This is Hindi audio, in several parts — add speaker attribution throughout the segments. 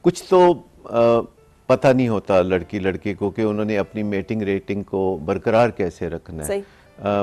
Speaker 1: कुछ तो पता नहीं होता लड़की लड़के को कि उन्होंने अपनी मेटिंग रेटिंग को बरकरार कैसे रखना है।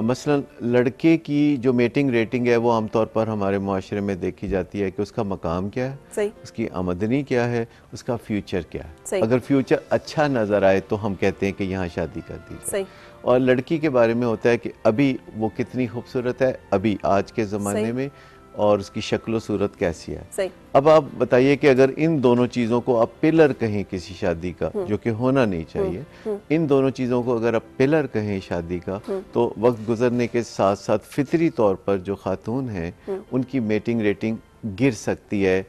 Speaker 1: मसलन लड़के की जो मेटिंग रेटिंग है वो आमतौर पर हमारे मुआशरे में देखी जाती है कि उसका मकाम क्या है, उसकी आमदनी क्या है, उसका फ्यूचर क्या है। अगर फ्यूचर अच्छा नज़र आए तो हम कहते हैं कि यहाँ शादी कर दी जाए। और लड़की के बारे में होता है कि अभी वो कितनी खूबसूरत है अभी आज के ज़माने में, और उसकी शक्ल सूरत कैसी है। अब आप बताइए कि अगर इन दोनों चीज़ों को आप पिलर कहें किसी शादी का, जो कि होना नहीं चाहिए, इन दोनों चीज़ों को अगर आप पिलर कहें शादी का, तो वक्त गुजरने के साथ साथ फितरी तौर पर जो खातून हैं उनकी मेटिंग रेटिंग गिर सकती है,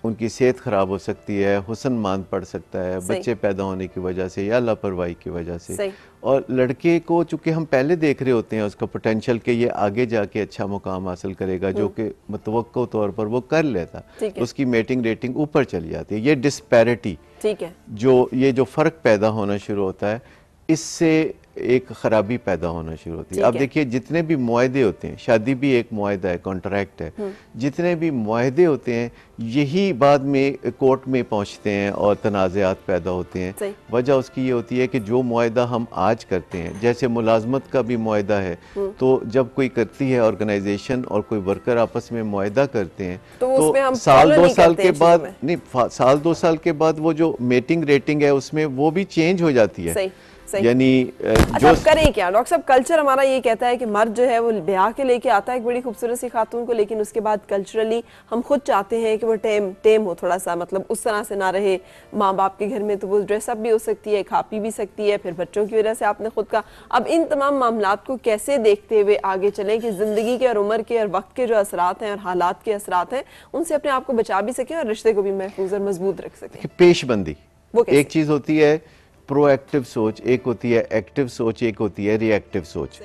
Speaker 1: उनकी सेहत ख़राब हो सकती है, हुस्न मान पड़ सकता है बच्चे पैदा होने की वजह से या लापरवाही की वजह से। और लड़के को चूँकि हम पहले देख रहे होते हैं उसका पोटेंशियल कि ये आगे जाके अच्छा मुकाम हासिल करेगा, जो कि मतवक्को तौर पर वो कर लेता, उसकी मेटिंग रेटिंग ऊपर चली जाती है। ये डिस्पैरिटी, ये जो फ़र्क पैदा होना शुरू होता है, इससे एक ख़राबी पैदा होना शुरू होती है। अब देखिए जितने भी मुआहदे होते हैं, शादी भी एक मुआहदा है, कॉन्ट्रैक्ट है, जितने भी मुआहदे होते हैं यही बाद में कोर्ट में पहुंचते हैं और तनाज़ात पैदा होते हैं। वजह उसकी ये होती है कि जो मुआहदा हम आज करते हैं, जैसे मुलाजमत का भी मुआहदा है, तो जब कोई करती है ऑर्गेनाइजेशन और कोई वर्कर आपस में मुआहदा करते हैं तो साल दो साल के बाद नहीं, साल दो साल के बाद वो जो मेटिंग रेटिंग है उसमें वो भी चेंज हो जाती है। यानी
Speaker 2: अच्छा, जो करें क्या डॉक्टर साहब, कल्चर हमारा ये कहता है कि मर्द जो है वो ब्याह के लेके आता है एक बड़ी खूबसूरत सी खातून को, लेकिन उसके बाद कल्चरली हम खुद चाहते हैं कि वो टेम हो थोड़ा सा, मतलब उस तरह से ना रहे। माँ बाप के घर में तो वो ड्रेसअप भी हो सकती है, खा पी भी सकती है, फिर बच्चों की वजह से आपने खुद का। अब इन तमाम मामलात को कैसे देखते हुए आगे चलें कि जिंदगी के और उम्र के और वक्त के जो असरात हैं और हालात के असरात हैं उनसे अपने आप को बचा भी सकें और रिश्ते को भी महफूज और मजबूत रख सकें।
Speaker 1: पेशबंदी एक चीज होती है, प्रोएक्टिव सोच एक होती है, एक्टिव सोच एक होती है, रिएक्टिव सोच।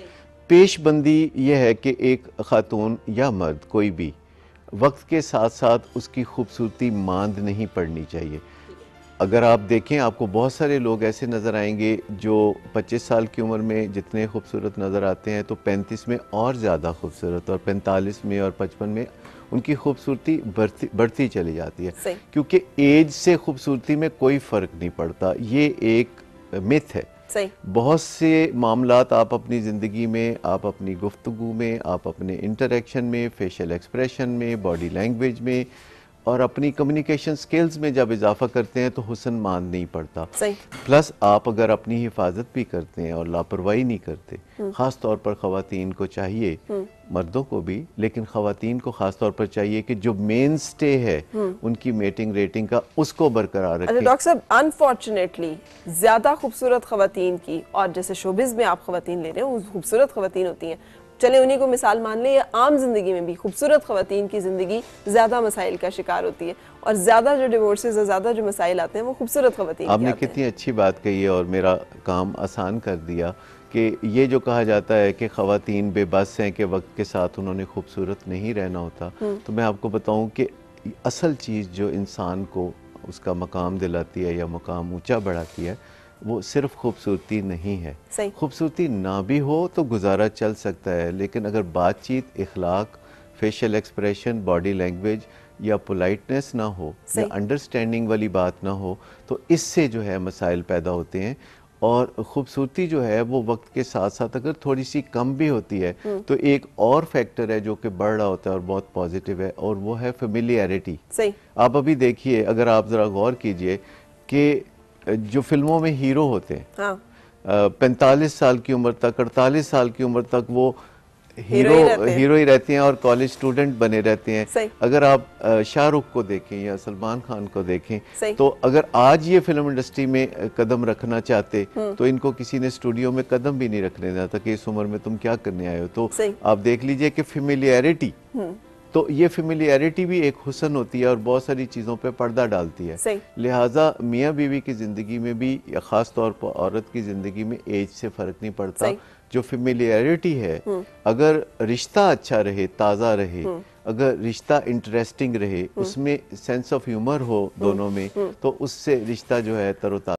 Speaker 1: पेशबंदी यह है कि एक खातून या मर्द कोई भी वक्त के साथ साथ उसकी खूबसूरती मांद नहीं पड़नी चाहिए। अगर आप देखें आपको बहुत सारे लोग ऐसे नज़र आएंगे जो 25 साल की उम्र में जितने खूबसूरत नज़र आते हैं तो 35 में और ज़्यादा खूबसूरत, और 45 में और 55 में उनकी खूबसूरती बढ़ती चली जाती है, क्योंकि एज से खूबसूरती में कोई फ़र्क नहीं पड़ता। ये एक मिथ है। बहुत से मामलात आप अपनी ज़िंदगी में, आप अपनी गुफ्तगू में, आप अपने इंटरेक्शन में, फेशियल एक्सप्रेशन में, बॉडी लैंग्वेज में और अपनी कम्युनिकेशन स्किल्स में जब इजाफा करते हैं तो हुस्न मान नहीं पड़ता। प्लस आप अगर अपनी हिफाजत भी करते हैं और लापरवाही नहीं करते, ख़ास तौर पर ख़वातीन को चाहिए, मर्दों को भी, लेकिन ख़वातीन को ख़ास तौर पर चाहिए कि जो मेन स्टे है उनकी मेटिंग रेटिंग का उसको बरकरार रखें।
Speaker 2: डॉक्टर साहब, अनफॉर्चुनेटली ज़्यादा खूबसूरत ख़वातीन की, और जैसे शोबिज़ में आप ख़वातीन ले रहे हो खूबसूरत ख़वातीन होती हैं, चले उन्हीं को मिसाल मान लें, या आम जिंदगी में भी खूबसूरत ख़वातीन की ज़िंदगी ज़्यादा मसाइल का शिकार होती है, और ज़्यादा जो डिवोर्सेज और ज़्यादा जो मसाइल आते हैं वो खूबसूरत ख़वातीन।
Speaker 1: आपने कितनी अच्छी बात कही है और मेरा काम आसान कर दिया कि ये जो कहा जाता है कि ख़वातीन बेबस हैं कि वक्त के साथ उन्होंने खूबसूरत नहीं रहना होता, तो मैं आपको बताऊँ कि असल चीज़ जो इंसान को उसका मकाम दिलाती है या मकाम ऊँचा बढ़ाती है वो सिर्फ खूबसूरती नहीं है। खूबसूरती ना भी हो तो गुजारा चल सकता है, लेकिन अगर बातचीत, इखलाक, फेशियल एक्सप्रेशन, बॉडी लैंग्वेज या पोलाइटनेस ना हो या अंडरस्टैंडिंग वाली बात ना हो तो इससे जो है मसाइल पैदा होते हैं। और ख़ूबसूरती जो है वो वक्त के साथ साथ अगर थोड़ी सी कम भी होती है तो एक और फैक्टर है जो कि बढ़ रहा होता है और बहुत पॉजिटिव है, और वो है फेमिलियरिटी। आप अभी देखिए, अगर आप ज़रा गौर कीजिए कि जो फिल्मों में हीरो होते हैं 45 साल की उम्र तक, 48 साल की उम्र तक वो हीरो ही रहते हैं और कॉलेज स्टूडेंट बने रहते हैं। अगर आप शाहरुख को देखें या सलमान खान को देखें तो अगर आज ये फिल्म इंडस्ट्री में कदम रखना चाहते तो इनको किसी ने स्टूडियो में कदम भी नहीं रखने देता कि इस उम्र में तुम क्या करने आए हो। तो आप देख लीजिए कि फेमिलियरिटी, तो ये फेमिलियरिटी भी एक हुस्न होती है और बहुत सारी चीज़ों पे पर्दा डालती है। लिहाजा मियाँ बीवी की ज़िंदगी में भी या ख़ास तौर पर औरत की ज़िंदगी में एज से फ़र्क नहीं पड़ता। जो फेमिलियरिटी है, अगर रिश्ता अच्छा रहे, ताज़ा रहे, अगर रिश्ता इंटरेस्टिंग रहे, उसमें सेंस ऑफ ह्यूमर हो दोनों में, तो उससे रिश्ता जो है तरोताज़ा